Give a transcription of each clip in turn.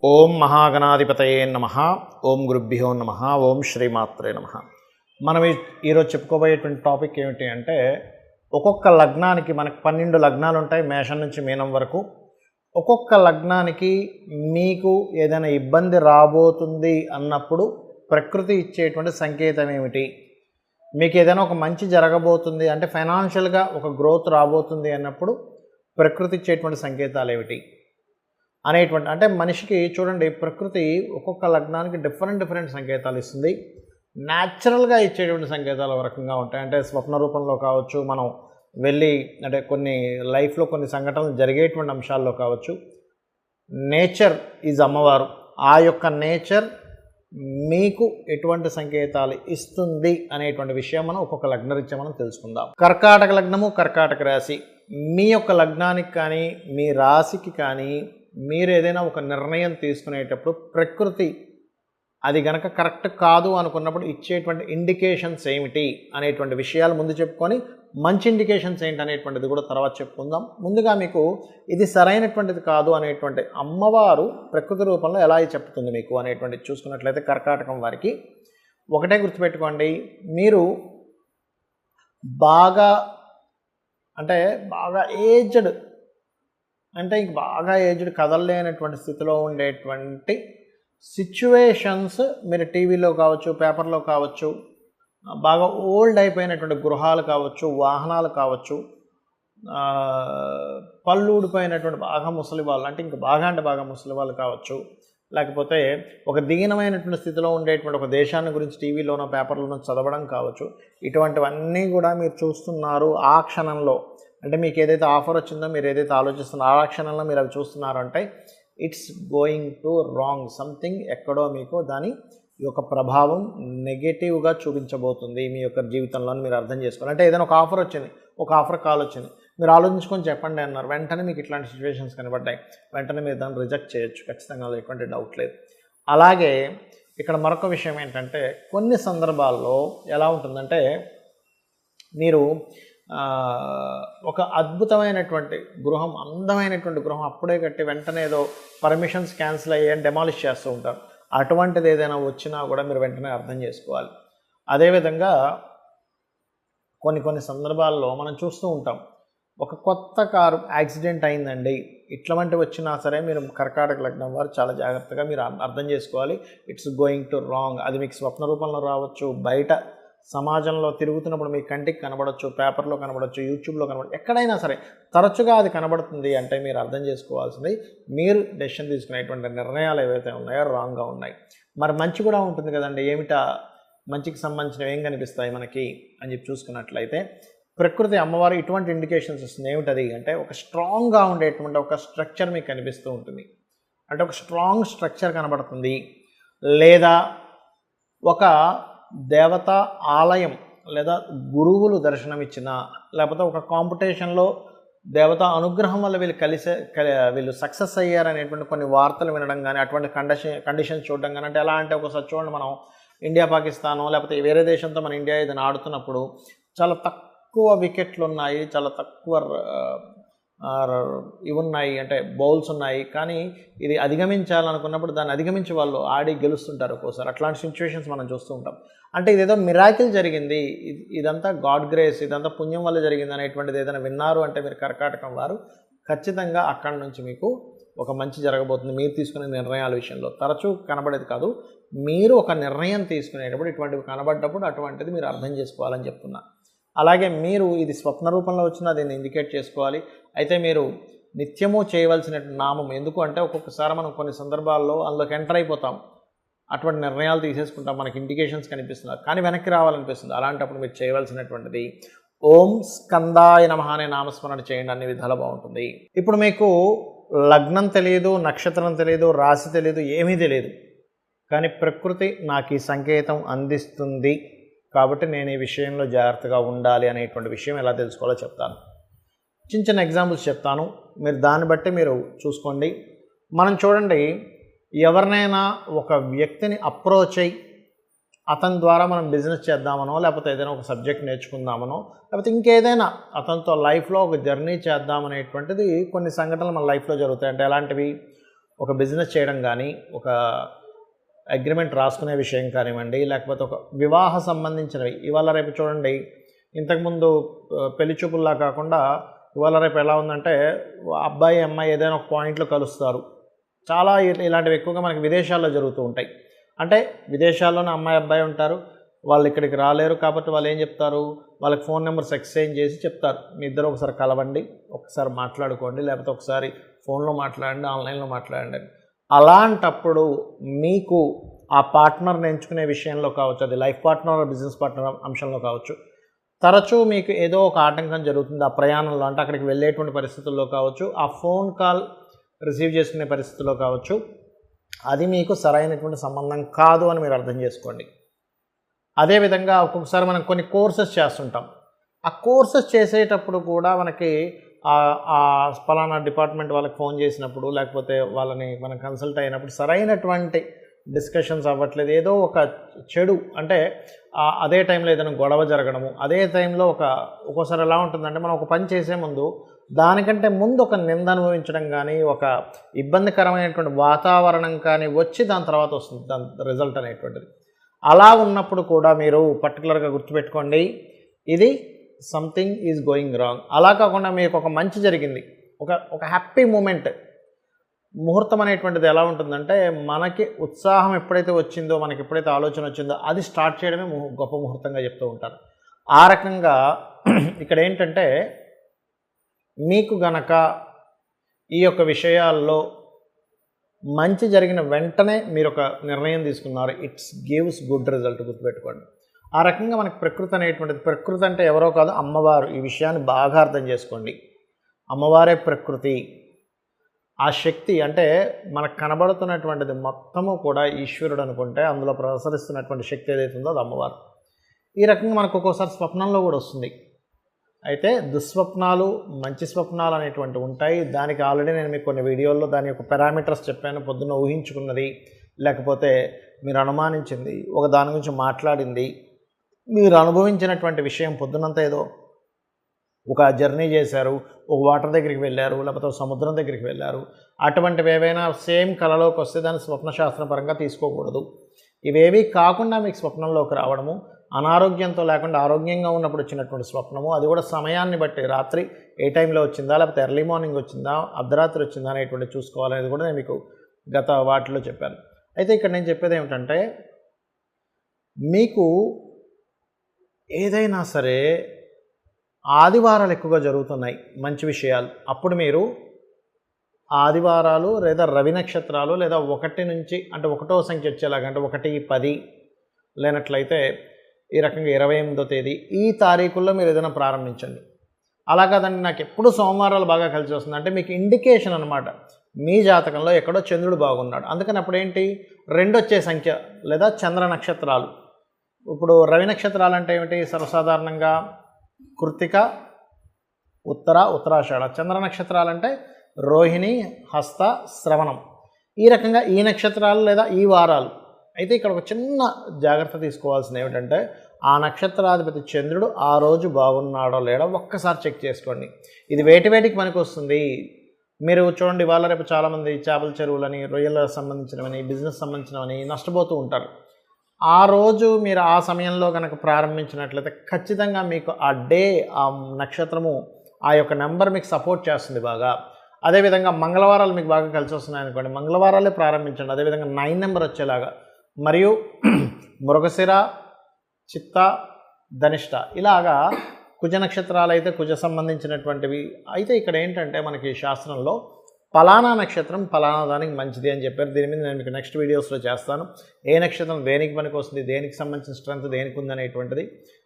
ఓం మహాగణాధిపతయే నమః. ఓం గురుభ్యో నమః. ఓం శ్రీమాత్రే నమః. మనం ఈరోజు చెప్పుకోబోయేటువంటి టాపిక్ ఏమిటి అంటే, ఒక్కొక్క లగ్నానికి మనకు 12 లగ్నాలు ఉంటాయి, మేషం నుంచి మీనం వరకు. ఒక్కొక్క లగ్నానికి మీకు ఏదైనా ఇబ్బంది రాబోతుంది అన్నప్పుడు ప్రకృతి ఇచ్చేటువంటి సంకేతం ఏమిటి, మీకు ఏదైనా ఒక మంచి జరగబోతుంది అంటే ఫైనాన్షియల్గా ఒక గ్రోత్ రాబోతుంది అన్నప్పుడు ప్రకృతి ఇచ్చేటువంటి సంకేతాలు ఏమిటి అనేటువంటి, అంటే మనిషికి చూడండి, ప్రకృతి ఒక్కొక్క లగ్నానికి డిఫరెంట్ సంకేతాలు ఇస్తుంది. న్యాచురల్గా ఇచ్చేటువంటి సంకేతాలు ఒక రకంగా ఉంటాయి. అంటే స్వప్న రూపంలో కావచ్చు, మనం వెళ్ళి అంటే కొన్ని లైఫ్లో కొన్ని సంఘటనలు జరిగేటువంటి అంశాల్లో కావచ్చు. నేచర్ ఈజ్ అమ్మవారు. ఆ యొక్క నేచర్ మీకు ఎటువంటి సంకేతాలు ఇస్తుంది అనేటువంటి విషయం మనం ఒక్కొక్క లగ్నరీత్యా మనం తెలుసుకుందాం. కర్కాటక లగ్నము, కర్కాటక రాశి. మీ యొక్క లగ్నానికి కానీ మీ రాశికి కానీ మీరు ఏదైనా ఒక నిర్ణయం తీసుకునేటప్పుడు ప్రకృతి అది గనక కరెక్ట్ కాదు అనుకున్నప్పుడు ఇచ్చేటువంటి ఇండికేషన్స్ ఏమిటి అనేటువంటి విషయాలు ముందు చెప్పుకొని, మంచి ఇండికేషన్స్ ఏంటి అనేటువంటిది కూడా తర్వాత చెప్పుకుందాం. ముందుగా మీకు ఇది సరైనటువంటిది కాదు అనేటువంటి అమ్మవారు ప్రకృతి రూపంలో ఎలా చెప్తుంది మీకు అనేటువంటిది చూసుకున్నట్లయితే, కర్కాటకం వారికి ఒకటే గుర్తుపెట్టుకోండి, మీరు బాగా ఏజ్డ్, అంటే ఇంక బాగా ఏజ్డ్ కదలలేనటువంటి స్థితిలో ఉండేటువంటి సిచ్యువేషన్స్ మీరు టీవీలో కావచ్చు, పేపర్లో కావచ్చు, బాగా ఓల్డ్ అయిపోయినటువంటి గృహాలు కావచ్చు, వాహనాలు కావచ్చు, పళ్ళు ఊడిపోయినటువంటి బాగా ముసలి వాళ్ళు, అంటే ఇంకా బాగా ముసలి వాళ్ళు కావచ్చు, లేకపోతే ఒక దీనమైనటువంటి స్థితిలో ఉండేటువంటి ఒక దేశాన్ని గురించి టీవీలోనో పేపర్లోనో చదవడం కావచ్చు. ఇటువంటివన్నీ కూడా మీరు చూస్తున్నారు ఆ క్షణంలో. అంటే మీకు ఏదైతే ఆఫర్ వచ్చిందో, మీరు ఏదైతే ఆలోచిస్తున్నారో ఆ క్షణంలో మీరు అవి చూస్తున్నారంటే it's going to wrong. Something ఎక్కడో మీకు దాని యొక్క ప్రభావం నెగటివ్గా చూపించబోతుంది మీ యొక్క జీవితంలో మీరు అర్థం చేసుకోవాలి. అంటే ఏదైనా ఒక ఆఫర్ వచ్చింది, ఒక ఆఫర్ కాల్ వచ్చింది, మీరు ఆలోచించుకొని చెప్పండి అన్నారు, వెంటనే మీకు ఇట్లాంటి సిచ్యువేషన్స్ కనబడ్డాయి, వెంటనే మీరు దాన్ని రిజెక్ట్ చేయొచ్చు, ఖచ్చితంగా ఎటువంటి డౌట్ లేదు. అలాగే ఇక్కడ మరొక విషయం ఏంటంటే, కొన్ని సందర్భాల్లో ఎలా ఉంటుందంటే, మీరు ఒక అద్భుతమైనటువంటి గృహం, అందమైనటువంటి గృహం అప్పుడే కట్టి వెంటనే ఏదో పర్మిషన్స్ క్యాన్సిల్ అయ్యాయని డెమాలిష్ చేస్తూ ఉంటారు. అటువంటిది ఏదైనా వచ్చినా కూడా మీరు వెంటనే అర్థం చేసుకోవాలి. అదేవిధంగా కొన్ని సందర్భాల్లో మనం చూస్తూ ఉంటాం, ఒక కొత్త కారు యాక్సిడెంట్ అయిందండి, ఇట్లాంటివి వచ్చినా సరే మీరు కర్కాటక లగ్నం వారు చాలా జాగ్రత్తగా మీరు అర్థం చేసుకోవాలి. It's going to wrong. అది మీకు స్వప్న రూపంలో రావచ్చు, బయట సమాజంలో తిరుగుతున్నప్పుడు మీ కంటికి కనబడవచ్చు, పేపర్లో కనబడవచ్చు, యూట్యూబ్లో కనబడచ్చు, ఎక్కడైనా సరే తరచుగా అది కనబడుతుంది అంటే మీరు అర్థం చేసుకోవాల్సింది, మీరు డెసిషన్ తీసుకునేటువంటి నిర్ణయాలు ఏవైతే ఉన్నాయో రాంగ్గా ఉన్నాయి. మరి మంచి కూడా ఉంటుంది కదండి, ఏమిటా మంచికి సంబంధించినవి ఏం కనిపిస్తాయి మనకి అని చెప్పి చూసుకున్నట్లయితే, ప్రకృతి అమ్మవారు ఇటువంటి ఇండికేషన్స్ ఇస్తుంది. ఏమిటది అంటే, ఒక స్ట్రాంగ్గా ఉండేటువంటి ఒక స్ట్రక్చర్ మీకు కనిపిస్తూ ఉంటుంది. అంటే ఒక స్ట్రాంగ్ స్ట్రక్చర్ కనబడుతుంది, లేదా ఒక దేవతా ఆలయం లేదా గురువులు దర్శనమిచ్చిన, లేకపోతే ఒక కాంపిటీషన్లో దేవతా అనుగ్రహం వల్ల వీళ్ళు సక్సెస్ అయ్యారనేటువంటి కొన్ని వార్తలు వినడం కానీ, అటువంటి కండిషన్స్ చూడడం కానీ. అంటే ఎలా అంటే, ఒకసారి చూడండి, మనం ఇండియా పాకిస్తానో లేకపోతే వేరే దేశంతో మన ఇండియా ఏదైనా ఆడుతున్నప్పుడు చాలా తక్కువ వికెట్లు ఉన్నాయి, చాలా తక్కువ ఇవి ఉన్నాయి, అంటే బౌల్స్ ఉన్నాయి, కానీ ఇది అధిగమించాలనుకున్నప్పుడు దాన్ని అధిగమించి వాళ్ళు ఆడి గెలుస్తుంటారు ఒక్కోసారి. అట్లాంటి సిచ్యువేషన్స్ మనం చూస్తూ ఉంటాం. అంటే ఇదేదో మిరాకిల్ జరిగింది, ఇదంతా గాడ్ గ్రేస్, ఇదంతా పుణ్యం వల్ల జరిగింది అనేటువంటిది ఏదైనా విన్నారు అంటే మీరు కర్కాటకం వారు ఖచ్చితంగా అక్కడి నుంచి మీకు ఒక మంచి జరగబోతుంది. మీరు తీసుకునే నిర్ణయాల విషయంలో తరచూ కనబడేది కాదు, మీరు ఒక నిర్ణయం తీసుకునేటప్పుడు ఇటువంటివి కనబడ్డప్పుడు అటువంటిది మీరు అర్థం చేసుకోవాలని చెప్తున్నా. అలాగే మీరు ఇది స్వప్న రూపంలో వచ్చినా దీన్ని ఇండికేట్ చేసుకోవాలి. అయితే మీరు నిత్యము చేయవలసిన నామం, ఎందుకు అంటే ఒక్కొక్కసారి మనం కొన్ని సందర్భాల్లో అందులోకి ఎంటర్ అయిపోతాం, అటువంటి నిర్ణయాలు తీసేసుకుంటాం, మనకి ఇండికేషన్స్ కనిపిస్తున్నారు, కానీ వెనక్కి రావాలనిపిస్తుంది. అలాంటప్పుడు మీరు చేయవలసినటువంటిది ఓం స్కందాయ నమః అనే నామస్మరణ చేయండి, అన్ని విధాలు బాగుంటుంది. ఇప్పుడు మీకు లగ్నం తెలియదు, నక్షత్రం తెలియదు, రాశి తెలియదు, ఏమీ తెలియదు, కానీ ప్రకృతి నాకు ఈ సంకేతం అందిస్తుంది కాబట్టి నేను ఈ విషయంలో జాగ్రత్తగా ఉండాలి అనేటువంటి విషయం ఎలా తెలుసుకోవాలో చెప్తాను. చిన్న ఎగ్జాంపుల్స్ చెప్తాను, మీరు దాన్ని బట్టి మీరు చూసుకోండి. మనం చూడండి, ఎవరినైనా ఒక వ్యక్తిని అప్రోచ్ అయ్యి అతని ద్వారా మనం బిజినెస్ చేద్దామనో, లేకపోతే ఏదైనా ఒక సబ్జెక్ట్ నేర్చుకుందామనో, లేకపోతే ఇంకేదైనా అతనితో లైఫ్లో ఒక జర్నీ చేద్దామనేటువంటిది కొన్ని సంఘటనలు మన లైఫ్లో జరుగుతాయి. అంటే ఎలాంటివి, ఒక బిజినెస్ చేయడం కానీ, ఒక అగ్రిమెంట్ రాసుకునే విషయం కానివ్వండి, లేకపోతే ఒక వివాహ సంబంధించినవి ఇవాళ రేపు చూడండి, ఇంతకుముందు పెళ్లి చూపుల్లా కాకుండా ఇవాళ రేపు ఎలా ఉందంటే అబ్బాయి అమ్మాయి ఏదైనా ఒక పాయింట్లో కలుస్తారు. చాలా ఇలాంటివి ఎక్కువగా మనకి విదేశాల్లో జరుగుతూ ఉంటాయి. అంటే విదేశాల్లోనే అమ్మాయి అబ్బాయి ఉంటారు, వాళ్ళు ఇక్కడికి రాలేరు కాబట్టి వాళ్ళు ఏం చెప్తారు, వాళ్ళకి ఫోన్ నెంబర్స్ ఎక్స్చేంజ్ చేసి చెప్తారు, మీ ఇద్దరు ఒకసారి కలవండి, ఒకసారి మాట్లాడుకోండి, లేకపోతే ఒకసారి ఫోన్లో మాట్లాడండి, ఆన్లైన్లో మాట్లాడండి. అలాంటప్పుడు మీకు ఆ పార్ట్నర్ని ఎంచుకునే విషయంలో కావచ్చు, అది లైఫ్ పార్ట్నర్ బిజినెస్ పార్ట్నర్ అంశంలో కావచ్చు, తరచూ మీకు ఏదో ఒక ఆటంకం జరుగుతుంది ఆ ప్రయాణంలో. అంటే అక్కడికి వెళ్ళేటువంటి పరిస్థితుల్లో కావచ్చు, ఆ ఫోన్ కాల్ రిసీవ్ చేసుకునే పరిస్థితుల్లో కావచ్చు, అది మీకు సరైనటువంటి సంబంధం కాదు అని మీరు అర్థం చేసుకోండి. అదేవిధంగా ఒక్కొక్కసారి మనం కొన్ని కోర్సెస్ చేస్తుంటాం. ఆ కోర్సెస్ చేసేటప్పుడు కూడా మనకి పలానా డిపార్ట్మెంట్ వాళ్ళకి ఫోన్ చేసినప్పుడు, లేకపోతే వాళ్ళని మనం కన్సల్ట్ అయినప్పుడు సరైనటువంటి డిస్కషన్స్ అవ్వట్లేదు. ఏదో ఒక చెడు, అంటే అదే టైంలో ఏదైనా గొడవ జరగడము, అదే టైంలో ఒక్కోసారి ఎలా ఉంటుందంటే మనం ఒక పని చేసే ముందు దానికంటే ముందు ఒక నింద అనుభవించడం కానీ, ఒక ఇబ్బందికరమైనటువంటి వాతావరణం కానీ వచ్చి దాని తర్వాత వస్తుంది దాని రిజల్ట్ అనేటువంటిది. అలా ఉన్నప్పుడు కూడా మీరు పర్టికులర్గా గుర్తుపెట్టుకోండి, ఇది సంథింగ్ ఈజ్ గోయింగ్ రాంగ్. అలా కాకుండా మీకు ఒక మంచి జరిగింది, ఒక హ్యాపీ మూమెంట్, ముహూర్తం అనేటువంటిది ఎలా ఉంటుందంటే మనకి ఉత్సాహం ఎప్పుడైతే వచ్చిందో, మనకి ఎప్పుడైతే ఆలోచన వచ్చిందో అది స్టార్ట్ చేయడమే గొప్ప ముహూర్తంగా చెప్తూ ఉంటారు. ఆ రకంగా ఇక్కడ ఏంటంటే మీకు గనక ఈ యొక్క విషయాల్లో మంచి జరిగిన వెంటనే మీరు ఒక నిర్ణయం తీసుకున్నారు, ఇట్స్ గివ్స్ గుడ్ రిజల్ట్. గుర్తుపెట్టుకోండి. ఆ రకంగా మనకి ప్రకృతి అనేటువంటిది, ప్రకృతి అంటే ఎవరో కాదు, అమ్మవారు. ఈ విషయాన్ని బాగా అర్థం చేసుకోండి. అమ్మవారే ప్రకృతి. ఆ శక్తి అంటే మనకు కనబడుతున్నటువంటిది మొత్తము కూడా ఈశ్వరుడు అనుకుంటే అందులో ప్రసరిస్తున్నటువంటి శక్తి ఏదైతే ఉందో అది అమ్మవారు. ఈ రకంగా మనకు ఒక్కోసారి స్వప్నంలో కూడా వస్తుంది. అయితే దుస్వప్నాలు, మంచి స్వప్నాలు అనేటువంటివి ఉంటాయి. దానికి ఆల్రెడీ నేను మీకు కొన్ని వీడియోల్లో దాని యొక్క పారామీటర్స్ చెప్పాను. పొద్దున్న ఊహించుకున్నది, లేకపోతే మీరు అనుమానించింది, ఒక దాని గురించి మాట్లాడింది, మీరు అనుభవించినటువంటి విషయం, పొద్దునంతా ఏదో ఒక జర్నీ చేశారు, ఒక వాటర్ దగ్గరికి వెళ్ళారు, లేకపోతే ఒక సముద్రం దగ్గరికి వెళ్ళారు, అటువంటివి ఏవైనా సేమ్ కళలోకి వస్తే దాన్ని స్వప్నశాస్త్రపరంగా తీసుకోకూడదు. ఇవేవి కాకుండా మీకు స్వప్నంలోకి రావడము, అనారోగ్యంతో లేకుండా ఆరోగ్యంగా ఉన్నప్పుడు వచ్చినటువంటి స్వప్నము, అది కూడా సమయాన్ని బట్టి, రాత్రి ఏ టైంలో వచ్చిందా, లేకపోతే ఎర్లీ మార్నింగ్ వచ్చిందా, అర్ధరాత్రి వచ్చిందా అనేటువంటి చూసుకోవాలనేది కూడా నేను మీకు గత వాటిలో చెప్పాను. అయితే ఇక్కడ నేను చెప్పేది ఏమిటంటే, మీకు ఏదైనా సరే ఆదివారాలు ఎక్కువగా జరుగుతున్నాయి మంచి విషయాలు, అప్పుడు మీరు ఆదివారాలు లేదా రవి నక్షత్రాలు లేదా 1 నుంచి, అంటే 1వ సంఖ్య వచ్చేలాగా, అంటే 1, 10 లేనట్లయితే ఈ రకంగా 28వ తేదీ ఈ తారీఖుల్లో మీరు ఏదైనా ప్రారంభించండి. అలా కాదండి నాకు ఎప్పుడు సోమవారాలు బాగా కలిసి వస్తుంది అంటే మీకు ఇండికేషన్ అనమాట, మీ జాతకంలో ఎక్కడో చంద్రుడు బాగున్నాడు. అందుకని అప్పుడు ఏంటి, 2 వచ్చే సంఖ్య లేదా చంద్ర నక్షత్రాలు. ఇప్పుడు రవి నక్షత్రాలు అంటే ఏమిటి, సర్వసాధారణంగా కృత్తిక, ఉత్తరాషాఢ. చంద్ర నక్షత్రాలు అంటే రోహిణి, హస్త, శ్రవణం. ఈ రకంగా ఈ నక్షత్రాలు లేదా ఈ వారాలు. అయితే ఇక్కడ ఒక చిన్న జాగ్రత్త తీసుకోవాల్సింది ఏమిటంటే, ఆ నక్షత్రాధిపతి చంద్రుడు ఆ రోజు బాగున్నాడో లేడో ఒక్కసారి చెక్ చేసుకోండి. ఇది వేటికి మనకు వస్తుంది. మీరు చూడండి, వాళ్ళ రేపు చాలామంది చేపల చెరువులని, రొయ్యలకు సంబంధించినవని, బిజినెస్ సంబంధించినవని నష్టపోతూ ఉంటారు. ఆ రోజు మీరు ఆ సమయంలో కనుక ప్రారంభించినట్లయితే ఖచ్చితంగా మీకు ఆ డే, ఆ నక్షత్రము, ఆ యొక్క నెంబర్ మీకు సపోర్ట్ చేస్తుంది బాగా. అదేవిధంగా మంగళవారాలు మీకు బాగా కలిసి వస్తున్నాయి అనుకోండి, మంగళవారాలే ప్రారంభించండి. అదేవిధంగా 9 నెంబర్ వచ్చేలాగా, మరియు మృగశిర, చిత్త, ధనిష్ట, ఇలాగా కుజ నక్షత్రాలు అయితే కుజ సంబంధించినటువంటివి. అయితే ఇక్కడ ఏంటంటే మనకి శాస్త్రంలో పలానా నక్షత్రం పలానా దానికి మంచిది అని చెప్పారు. దీని మీద నేను మీకు నెక్స్ట్ వీడియోస్లో చేస్తాను. ఏ నక్షత్రం దేనికి పనికి వస్తుంది, దేనికి సంబంధించిన స్ట్రెంత్ దేనికి ఉందనేటువంటిది,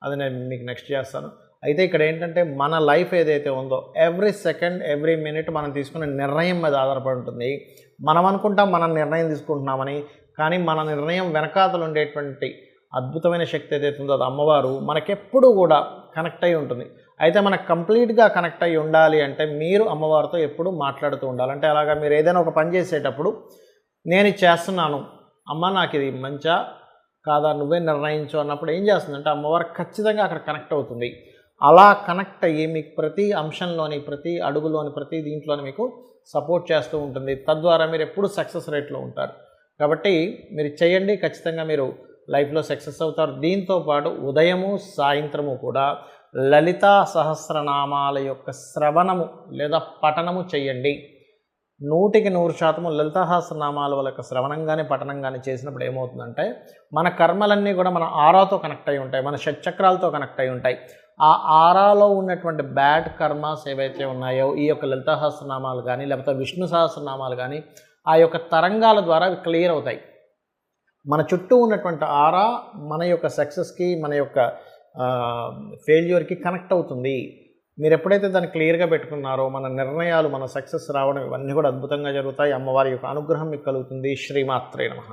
అది నేను మీకు నెక్స్ట్ చేస్తాను. అయితే ఇక్కడ ఏంటంటే మన లైఫ్ ఏదైతే ఉందో ఎవ్రీ సెకండ్, ఎవ్రీ మినిట్ మనం తీసుకునే నిర్ణయం మీద ఆధారపడి ఉంటుంది. మనం అనుకుంటాం మనం నిర్ణయం తీసుకుంటున్నామని, కానీ మన నిర్ణయం వెనకాతలు ఉండేటువంటి అద్భుతమైన శక్తి ఏదైతే ఉందో అది అమ్మవారు మనకెప్పుడు కూడా కనెక్ట్ అయి ఉంటుంది. అయితే మనకు కంప్లీట్గా కనెక్ట్ అయ్యి ఉండాలి అంటే మీరు అమ్మవారితో ఎప్పుడు మాట్లాడుతూ ఉండాలి. అంటే అలాగా మీరు ఏదైనా ఒక పని చేసేటప్పుడు నేను ఇది చేస్తున్నాను అమ్మ, నాకు ఇది మంచా కాదా నువ్వే నిర్ణయించు అన్నప్పుడు ఏం చేస్తుందంటే అమ్మవారు ఖచ్చితంగా అక్కడ కనెక్ట్ అవుతుంది. అలా కనెక్ట్ అయ్యి మీకు ప్రతి అంశంలోని, ప్రతి అడుగులోని, ప్రతి దీంట్లోని మీకు సపోర్ట్ చేస్తూ ఉంటుంది. తద్వారా మీరు ఎప్పుడు సక్సెస్ రేట్లో ఉంటారు. కాబట్టి మీరు చేయండి, ఖచ్చితంగా మీరు లైఫ్లో సక్సెస్ అవుతారు. దీంతో పాటు ఉదయము సాయంత్రము కూడా లలితా సహస్రనామాల యొక్క శ్రవణము లేదా పఠనము చేయండి. 100% లలితా సహస్రనామాల వాళ్ళ యొక్క శ్రవణం కానీ పఠనం కానీ చేసినప్పుడు ఏమవుతుందంటే మన కర్మలన్నీ కూడా మన ఆరాతో కనెక్ట్ అయి ఉంటాయి, మన షట్చక్రాలతో కనెక్ట్ అయి ఉంటాయి. ఆ ఆరాలో ఉన్నటువంటి బ్యాడ్ కర్మాస్ ఏవైతే ఉన్నాయో ఈ యొక్క లలితా సహస్రనామాలు కానీ లేకపోతే విష్ణు సహస్రనామాలు కానీ ఆ యొక్క తరంగాల ద్వారా అవి క్లియర్ అవుతాయి. మన చుట్టూ ఉన్నటువంటి ఆరా మన యొక్క సక్సెస్కి, మన యొక్క ఫెయిల్యూర్కి కనెక్ట్ అవుతుంది. మీరు ఎప్పుడైతే దాన్ని క్లియర్గా పెట్టుకున్నారో మన నిర్ణయాలు, మన సక్సెస్ రావడం ఇవన్నీ కూడా అద్భుతంగా జరుగుతాయి. అమ్మవారి యొక్క అనుగ్రహం మీకు కలుగుతుంది. శ్రీమాత్రే నమః.